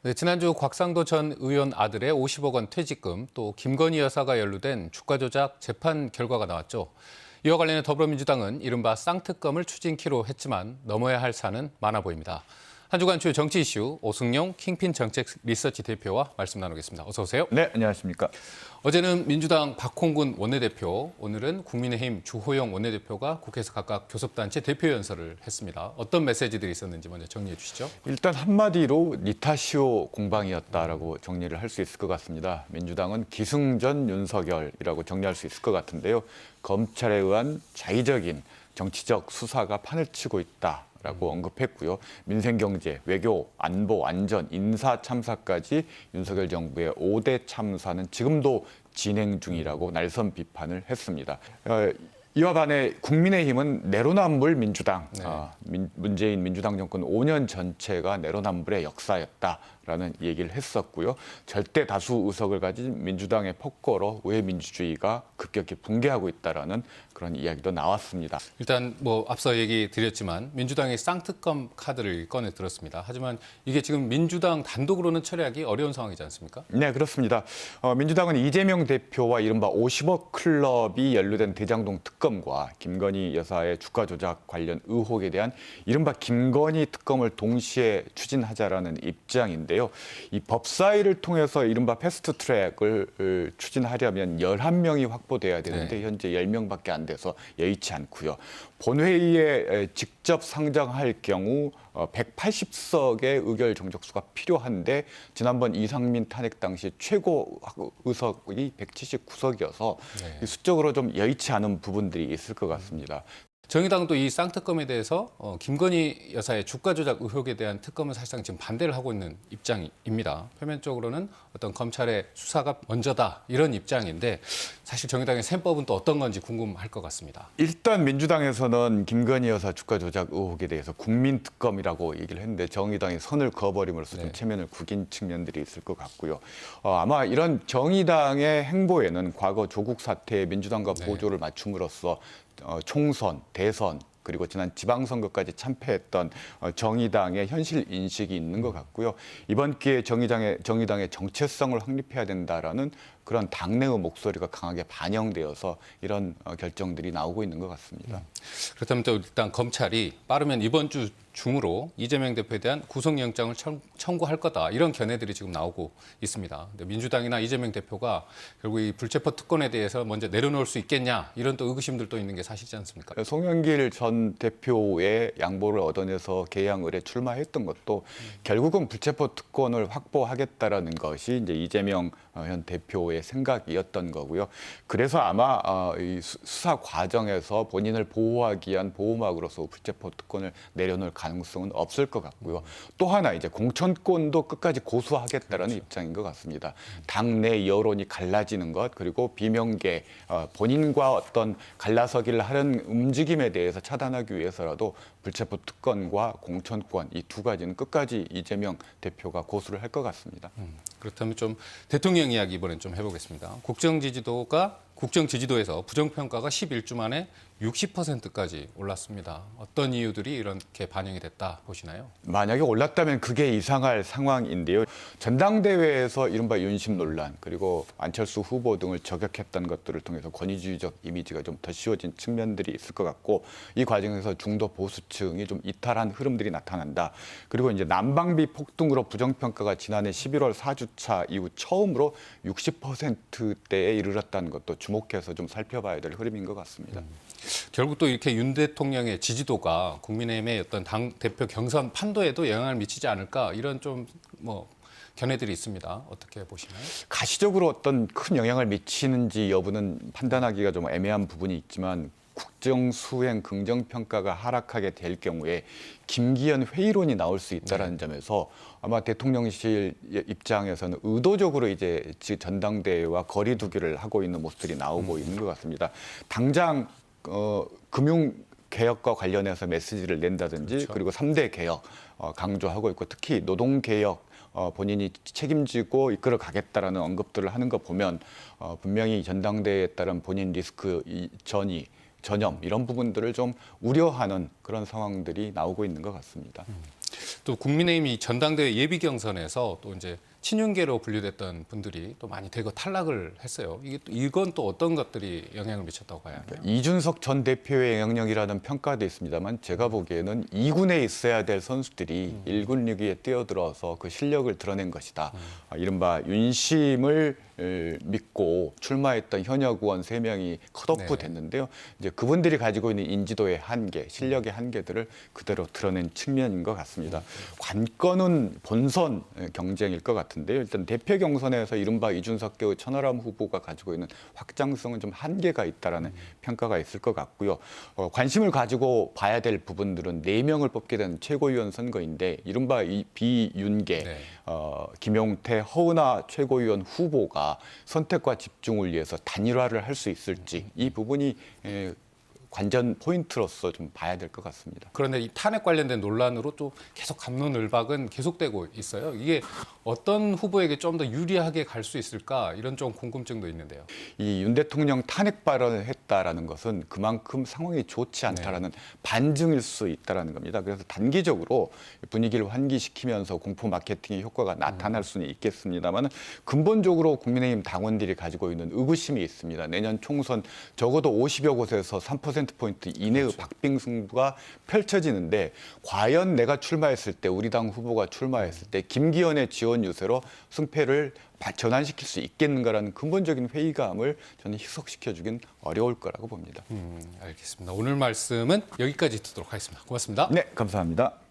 네, 지난주 곽상도 전 의원 아들의 50억 원 퇴직금, 또 김건희 여사가 연루된 주가 조작 재판 결과가 나왔죠. 이와 관련해 더불어민주당은 이른바 쌍특검을 추진키로 했지만 넘어야 할 산은 많아 보입니다. 한 주간 주요 정치 이슈 오승용 킹핀 정책 리서치 대표와 말씀 나누겠습니다. 어서 오세요. 네, 안녕하십니까. 어제는 민주당 박홍근 원내대표, 오늘은 국민의힘 주호영 원내대표가 국회에서 각각 교섭단체 대표 연설을 했습니다. 어떤 메시지들이 있었는지 먼저 정리해 주시죠. 일단 한마디로 니타시오 공방이었다라고 정리를 할 수 있을 것 같습니다. 민주당은 기승전 윤석열이라고 정리할 수 있을 것 같은데요. 검찰에 의한 자의적인 정치적 수사가 판을 치고 있다라고 언급했고요. 민생, 경제, 외교, 안보, 안전, 인사 참사까지 윤석열 정부의 5대 참사는 지금도 진행 중이라고 날선 비판을 했습니다. 이와 반해 국민의힘은 내로남불 민주당, 문재인 민주당 정권 5년 전체가 내로남불의 역사였다라는 얘기를 했었고요. 절대 다수 의석을 가진 민주당의 폭거로 우회민주주의가 급격히 붕괴하고 있다라는 그런 이야기도 나왔습니다. 일단 앞서 얘기 드렸지만 민주당이 쌍특검 카드를 꺼내 들었습니다. 하지만 이게 지금 민주당 단독으로는 처리하기 어려운 상황이지 않습니까? 네, 그렇습니다. 민주당은 이재명 대표와 이른바 50억 클럽이 연루된 대장동 특검과 김건희 여사의 주가 조작 관련 의혹에 대한 이른바 김건희 특검을 동시에 추진하자라는 입장인데요. 이 법사위를 통해서 이른바 패스트 트랙을 추진하려면 11명이 확보돼야 되는데 현재 10명밖에 안 돼서 여의치 않고요. 본회의에 직접 상정할 경우 180석의 의결 정족수가 필요한데 지난번 이상민 탄핵 당시 최고 의석이 179석이어서 수적으로 좀 여의치 않은 부분들이 있을 것 같습니다. 정의당도 이 쌍특검에 대해서 김건희 여사의 주가 조작 의혹에 대한 특검은 사실상 지금 반대를 하고 있는 입장입니다. 표면적으로는 어떤 검찰의 수사가 먼저다 이런 입장인데 사실 정의당의 셈법은 또 어떤 건지 궁금할 것 같습니다. 일단 민주당에서는 김건희 여사 주가 조작 의혹에 대해서 국민특검이라고 얘기를 했는데 정의당이 선을 그어버림으로써 좀 체면을 구긴 측면들이 있을 것 같고요. 아마 이런 정의당의 행보에는 과거 조국 사태에 민주당과 보조를 맞춤으로써 총선, 대선, 그리고 지난 지방선거까지 참패했던 정의당의 현실 인식이 있는 것 같고요. 이번 기회에 정의당의 정체성을 확립해야 된다라는 그런 당내의 목소리가 강하게 반영되어서 이런 결정들이 나오고 있는 것 같습니다. 그렇다면 또 일단 검찰이 빠르면 이번 주 중으로 이재명 대표에 대한 구속영장을 청구할 거다 이런 견해들이 지금 나오고 있습니다. 근데 민주당이나 이재명 대표가 결국 이 불체포 특권에 대해서 먼저 내려놓을 수 있겠냐 이런 또 의구심들도 있는 게 사실이지 않습니까? 송영길 전 대표의 양보를 얻어내서 개항 의뢰 출마했던 것도 결국은 불체포 특권을 확보하겠다라는 것이 이제 이재명 현 대표의 생각이었던 거고요. 그래서 아마 이 수사 과정에서 본인을 보호하기 위한 보호막으로서 불체포 특권을 내려놓을 가능성은 없을 것 같고요. 또 하나 이제 공천권도 끝까지 고수하겠다라는 입장인 것 같습니다. 당내 여론이 갈라지는 것 그리고 비명계 본인과 어떤 갈라서기를 하는 움직임에 대해서 차단하기 위해서라도 불체포 특권과 공천권 이 두 가지는 끝까지 이재명 대표가 고수를 할 것 같습니다. 그렇다면 좀 대통령 이야기 이번엔 좀 해보겠습니다. 국정 지지도에서 부정평가가 11주 만에 60%까지 올랐습니다. 어떤 이유들이 이렇게 반영이 됐다 보시나요? 만약에 올랐다면 그게 이상할 상황인데요. 전당대회에서 이른바 윤심 논란 그리고 안철수 후보 등을 저격했던 것들을 통해서 권위주의적 이미지가 좀 더 씌워진 측면들이 있을 것 같고 이 과정에서 중도 보수층이 좀 이탈한 흐름들이 나타난다. 그리고 이제 난방비 폭등으로 부정평가가 지난해 11월 4주차 이후 처음으로 60%대에 이르렀다는 것도 주목해서 좀 살펴봐야 될 흐름인 것 같습니다. 결국 또 이렇게 윤 대통령의 지지도가 국민의힘의 어떤 당 대표 경선 판도에도 영향을 미치지 않을까 이런 좀 견해들이 있습니다. 어떻게 보시나요? 가시적으로 어떤 큰 영향을 미치는지 여부는 판단하기가 좀 애매한 부분이 있지만 국정 수행 긍정평가가 하락하게 될 경우에 김기현 회의론이 나올 수 있다는 점에서 아마 대통령실 입장에서는 의도적으로 이제 전당대회와 거리 두기를 하고 있는 모습들이 나오고 있는 것 같습니다. 당장 금융 개혁과 관련해서 메시지를 낸다든지 그리고 3대 개혁 강조하고 있고 특히 노동 개혁 본인이 책임지고 이끌어 가겠다라는 언급들을 하는 거 보면 분명히 전당대회에 따른 본인 리스크 전염 이런 부분들을 좀 우려하는 그런 상황들이 나오고 있는 것 같습니다. 또 국민의힘이 전당대회 예비 경선에서 또 이제 친윤계로 분류됐던 분들이 또 많이 대거 탈락을 했어요. 이건 또 어떤 것들이 영향을 미쳤다고 봐야 하나요? 이준석 전 대표의 영향력이라는 평가도 있습니다만 제가 보기에는 2군에 있어야 될 선수들이 1군 리그에 뛰어들어서 그 실력을 드러낸 것이다. 이른바 윤심을 믿고 출마했던 현역 의원 3명이 컷오프 됐는데요. 이제 그분들이 가지고 있는 인지도의 한계, 실력의 한계들을 그대로 드러낸 측면인 것 같습니다. 관건은 본선 경쟁일 것 같은데요. 일단 대표 경선에서 이른바 이준석계의 천하람 후보가 가지고 있는 확장성은 좀 한계가 있다라는 평가가 있을 것 같고요. 관심을 가지고 봐야 될 부분들은 4명을 뽑게 된 최고위원 선거인데 이른바 이 비윤계, 김용태, 허은하 최고위원 후보가 선택과 집중을 위해서 단일화를 할 수 있을지 이 부분이 관전 포인트로서 좀 봐야 될 것 같습니다. 그런데 이 탄핵 관련된 논란으로 또 계속 갑론을박은 계속되고 있어요. 이게 어떤 후보에게 좀 더 유리하게 갈 수 있을까 이런 좀 궁금증도 있는데요. 이 윤 대통령 탄핵 발언을 했다라는 것은 그만큼 상황이 좋지 않다라는 반증일 수 있다라는 겁니다. 그래서 단기적으로 분위기를 환기시키면서 공포 마케팅의 효과가 나타날 수는 있겠습니다만 근본적으로 국민의힘 당원들이 가지고 있는 의구심이 있습니다. 내년 총선 적어도 50여 곳에서 3%포인트 이내의 박빙승부가 펼쳐지는데 과연 내가 출마했을 때 우리 당 후보가 출마했을 때 김기현의 지원 유세로 승패를 전환시킬 수 있겠는가라는 근본적인 회의감을 저는 희석시켜주긴 어려울 거라고 봅니다. 알겠습니다. 오늘 말씀은 여기까지 듣도록 하겠습니다. 고맙습니다. 네, 감사합니다.